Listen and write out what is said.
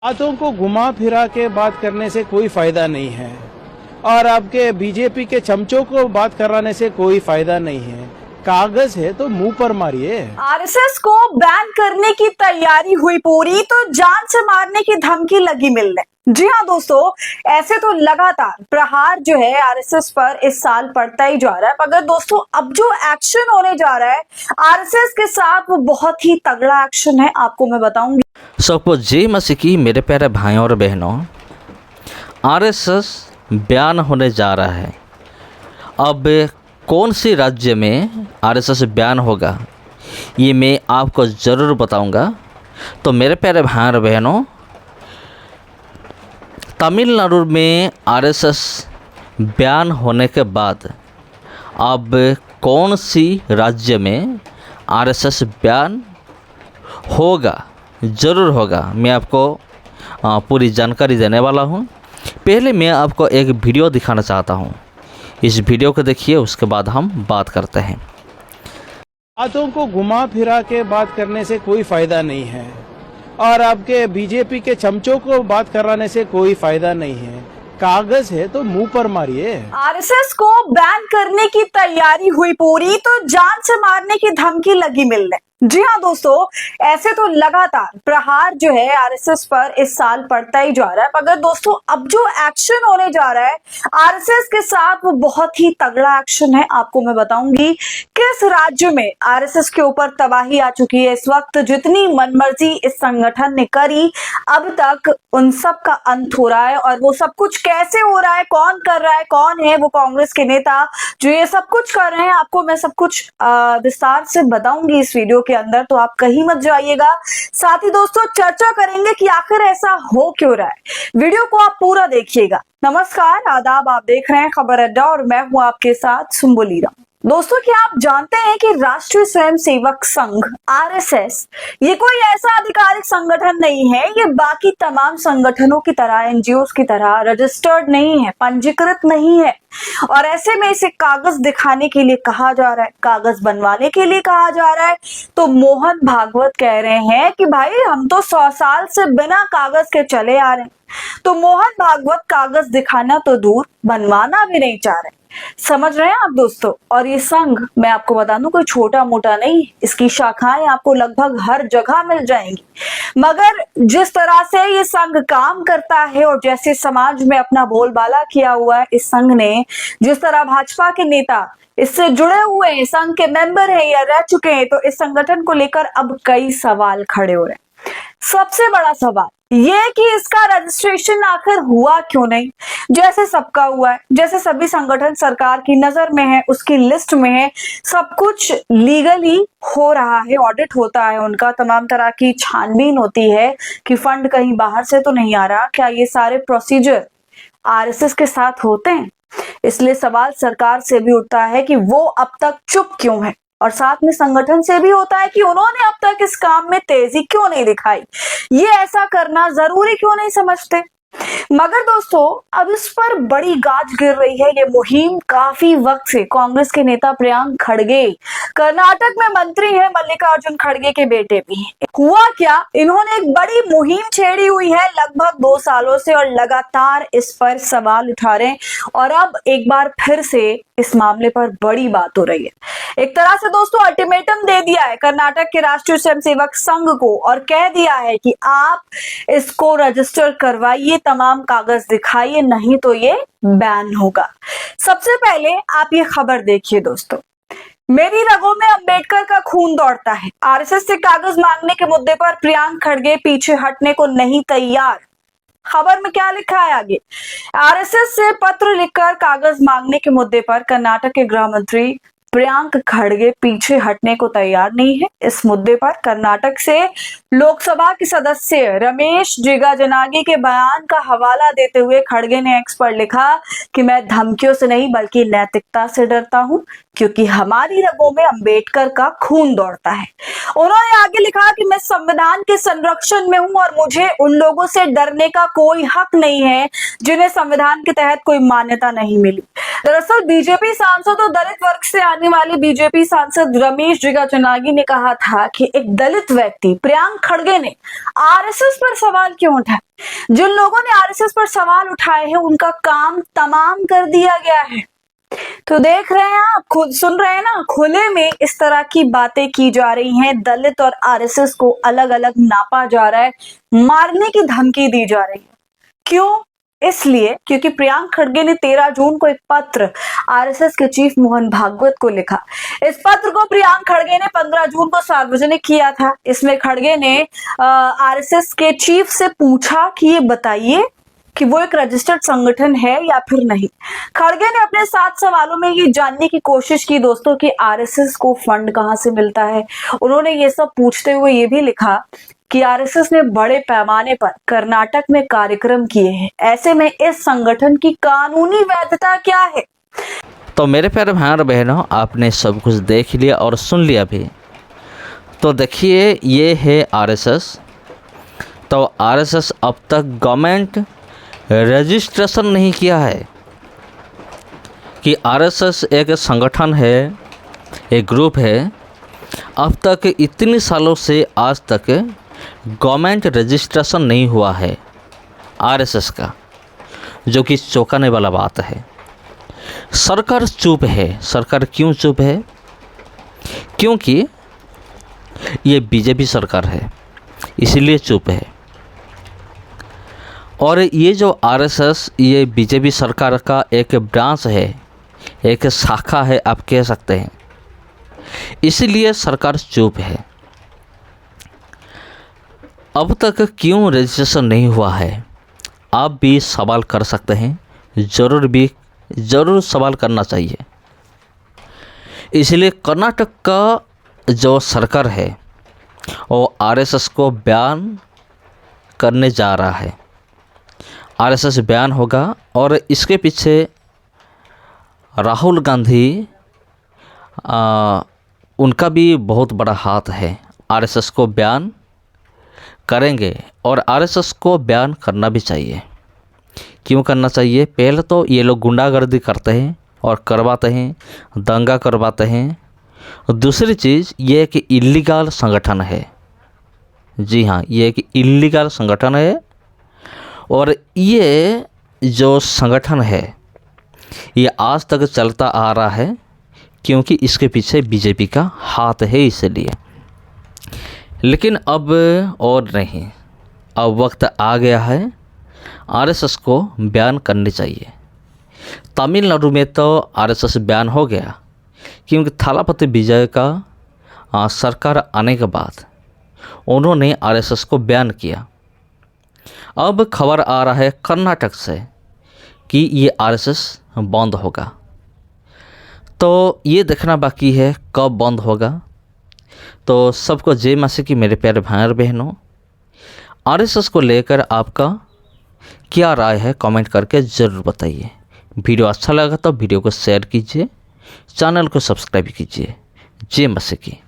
बातों को घुमा फिरा के बात करने से कोई फायदा नहीं है और आपके बीजेपी के चमचों को बात कराने से कोई फायदा नहीं है। कागज है तो मुंह पर मारिए। आरएसएस को बैन करने की तैयारी हुई पूरी तो जान से मारने की धमकी लगी मिलने। जी हाँ दोस्तों, ऐसे तो लगातार प्रहार जो है आरएसएस पर इस साल पड़ता ही जा रहा है, मगर दोस्तों अब जो एक्शन होने जा रहा है आरएसएस के साथ वो बहुत ही तगड़ा एक्शन है, आपको मैं बताऊंगी। सबको जय मसीह की मेरे प्यारे भाइयों और बहनों, आरएसएस बयान होने जा रहा है। अब कौन सी राज्य में आरएसएस बयान होगा ये मैं आपको ज़रूर बताऊंगा। तो मेरे प्यारे भाइयों और बहनों, तमिलनाडु में आरएसएस बयान होने के बाद अब कौन सी राज्य में आरएसएस बयान होगा, ज़रूर होगा, मैं आपको पूरी जानकारी देने वाला हूं। पहले मैं आपको एक वीडियो दिखाना चाहता हूं। इस वीडियो को देखिए, उसके बाद हम बात करते हैं। बातों को घुमा फिरा के बात करने से कोई फायदा नहीं है और आपके बीजेपी के चमचों को बात कराने से कोई फायदा नहीं है। कागज है तो मुंह पर मारिए। आरएसएस को बैन करने की तैयारी हुई पूरी तो जान से मारने की धमकी लगी मिलने। जी हाँ दोस्तों, ऐसे तो लगातार प्रहार जो है आरएसएस पर इस साल पड़ता ही जा रहा है, मगर दोस्तों अब जो एक्शन होने जा रहा है आरएसएस के साथ वो बहुत ही तगड़ा एक्शन है, आपको मैं बताऊंगी किस राज्य में आरएसएस के ऊपर तबाही आ चुकी है। इस वक्त जितनी मनमर्जी इस संगठन ने करी, अब तक उन सब का अंत हो रहा है। और वो सब कुछ कैसे हो रहा है, कौन कर रहा है, कौन है वो कांग्रेस के नेता जो ये सब कुछ कर रहे हैं, आपको मैं सब कुछ विस्तार से बताऊंगी इस वीडियो के अंदर, तो आप कहीं मत जाइएगा। साथ ही दोस्तों चर्चा करेंगे कि आखिर ऐसा हो क्यों रहा है। वीडियो को आप पूरा देखिएगा। नमस्कार, आदाब, आप देख रहे हैं खबर अड्डा और मैं हूं आपके साथ सुम्बुली राम। दोस्तों क्या आप जानते हैं कि राष्ट्रीय स्वयंसेवक संघ आरएसएस ये कोई ऐसा आधिकारिक संगठन नहीं है, ये बाकी तमाम संगठनों की तरह, एनजीओस की तरह रजिस्टर्ड नहीं है, पंजीकृत नहीं है। और ऐसे में इसे कागज दिखाने के लिए कहा जा रहा है, कागज बनवाने के लिए कहा जा रहा है। तो मोहन भागवत कह रहे हैं कि भाई हम तो 100 साल से बिना कागज के चले आ रहे हैं। तो मोहन भागवत कागज दिखाना तो दूर, बनवाना भी नहीं चाह रहे। समझ रहे हैं आप दोस्तों। और ये संघ मैं आपको बता दूं कोई छोटा मोटा नहीं, इसकी शाखाएं आपको लगभग हर जगह मिल जाएंगी। मगर जिस तरह से ये संघ काम करता है और जैसे समाज में अपना बोलबाला किया हुआ है इस संघ ने, जिस तरह भाजपा के नेता इससे जुड़े हुए हैं, संघ के मेंबर हैं या रह चुके हैं, तो इस संगठन को लेकर अब कई सवाल खड़े हो रहे हैं। सबसे बड़ा सवाल ये कि इसका रजिस्ट्रेशन आखिर हुआ क्यों नहीं, जैसे सबका हुआ है, जैसे सभी संगठन सरकार की नजर में है, उसकी लिस्ट में है, सब कुछ लीगली हो रहा है, ऑडिट होता है उनका, तमाम तरह की छानबीन होती है कि फंड कहीं बाहर से तो नहीं आ रहा। क्या ये सारे प्रोसीजर आरएसएस के साथ होते हैं? इसलिए सवाल सरकार से भी उठता है कि वो अब तक चुप क्यों है, और साथ में संगठन से भी होता है कि उन्होंने अब तक इस काम में तेजी क्यों नहीं दिखाई, ये ऐसा करना जरूरी क्यों नहीं समझते। मगर दोस्तों अब इस पर बड़ी गाज गिर रही है। ये मुहिम काफी वक्त से कांग्रेस के नेता प्रियांक खड़गे, कर्नाटक में मंत्री हैं मल्लिकार्जुन खड़गे के बेटे भी हैं। हुआ क्या, इन्होंने एक बड़ी मुहिम छेड़ी हुई है लगभग 2 सालों से और लगातार इस पर सवाल उठा रहे हैं। और अब एक बार फिर से इस मामले पर बड़ी बात हो रही है। एक तरह से दोस्तों अल्टीमेटम दे दिया है कर्नाटक के राष्ट्रीय स्वयंसेवक संघ को और कह दिया है कि आप इसको रजिस्टर करवाइए, तमाम कागज दिखाइए, नहीं तो ये बैन होगा। सबसे पहले आप ये खबर देखिए दोस्तों। मेरी रगों में अंबेडकर का खून दौड़ता है, आरएसएस से कागज मांगने के मुद्दे पर प्रियांक खड़गे पीछे हटने को नहीं तैयार। खबर में क्या लिखा है आगे, आरएसएस से पत्र लिखकर कागज मांगने के मुद्दे पर कर्नाटक के गृह मंत्री प्रियांक खड़गे पीछे हटने को तैयार नहीं है। इस मुद्दे पर कर्नाटक से लोकसभा के सदस्य रमेश जिगाजनागी के बयान का हवाला देते हुए खड़गे ने एक्स पर लिखा कि मैं धमकियों से नहीं बल्कि नैतिकता से डरता हूं, क्योंकि हमारी रगों में अंबेडकर का खून दौड़ता है। उन्होंने आगे लिखा कि मैं संविधान के संरक्षण में हूं और मुझे उन लोगों से डरने का कोई हक नहीं है जिन्हें संविधान के तहत कोई मान्यता नहीं मिली। दरअसल बीजेपी सांसद और दलित वर्ग से आने करने वाले बीजेपी सांसद रमेश जिगाचनागी ने कहा था कि एक दलित व्यक्ति प्रियांक खड़गे ने आरएसएस पर सवाल क्यों उठाए। जिन लोगों ने आरएसएस पर सवाल उठाए हैं उनका काम तमाम कर दिया गया है। तो देख रहे हैं आप, खुद सुन रहे हैं ना, खुले में इस तरह की बातें की जा रही हैं। दलित और आरएसएस को अलग अलग नापा जा रहा है, मारने की धमकी दी जा रही है। क्यों? इसलिए क्योंकि प्रियांक खड़गे ने 13 जून को एक पत्र आरएसएस के चीफ मोहन भागवत को लिखा। इस पत्र को प्रियांक खड़गे ने 15 जून को सार्वजनिक किया था। इसमें खड़गे ने आरएसएस के चीफ से पूछा कि ये बताइए कि वो एक रजिस्टर्ड संगठन है या फिर नहीं। खड़गे ने अपने 7 सवालों में ये जानने की कोशिश की दोस्तों कि आरएसएस को फंड कहां से मिलता है। उन्होंने ये सब पूछते हुए ये भी लिखा कि आरएसएस ने बड़े पैमाने पर कर्नाटक में कार्यक्रम किए हैं। ऐसे में इस संगठन की कानूनी वैधता क्या है? तो मेरे प्यारे भाई और बहनों, आपने सब कुछ देख लिया और सुन लिया भी। तो देखिए, ये है आरएसएस। तो आरएसएस अब तक गवर्नमेंट रजिस्ट्रेशन नहीं किया है कि आरएसएस एक संगठन है, एक ग्रुप है। अब तक इतने सालों से आज तक गवर्नमेंट रजिस्ट्रेशन नहीं हुआ है आरएसएस का, जो कि चौंकाने वाला बात है। सरकार चुप है। सरकार क्यों चुप है? क्योंकि ये बीजेपी सरकार है, इसलिए चुप है। और ये जो आरएसएस, ये बीजेपी सरकार का एक ब्रांच है, एक शाखा है, आप कह सकते हैं। इसलिए सरकार चुप है। अब तक क्यों रजिस्ट्रेशन नहीं हुआ है, आप भी सवाल कर सकते हैं। ज़रूर सवाल करना चाहिए। इसलिए कर्नाटक का जो सरकार है वो आरएसएस को बैन करने जा रहा है। आरएसएस बैन होगा और इसके पीछे राहुल गांधी उनका भी बहुत बड़ा हाथ है। आरएसएस को बैन करेंगे और आरएसएस को बैन करना भी चाहिए। क्यों करना चाहिए? पहले तो ये लोग गुंडागर्दी करते हैं और करवाते हैं, दंगा करवाते हैं। और दूसरी चीज़ ये कि इल्लीगल संगठन है। जी हाँ, ये एक इल्लीगल संगठन है। और ये जो संगठन है ये आज तक चलता आ रहा है क्योंकि इसके पीछे बीजेपी का हाथ है, इसलिए। लेकिन अब और नहीं, अब वक्त आ गया है, आरएसएस को बैन करनी चाहिए। तमिलनाडु में तो आरएसएस बैन हो गया क्योंकि थालापति विजय का सरकार आने के बाद उन्होंने आरएसएस को बैन किया। अब खबर आ रहा है कर्नाटक से कि ये आरएसएस बंद होगा। तो ये देखना बाकी है कब बंद होगा। तो सबको जय मसीह की मेरे प्यारे भाई और बहनों, आरएसएस को लेकर आपका क्या राय है कमेंट करके ज़रूर बताइए। वीडियो अच्छा लगा तो वीडियो को शेयर कीजिए, चैनल को सब्सक्राइब कीजिए। जय मसीह की।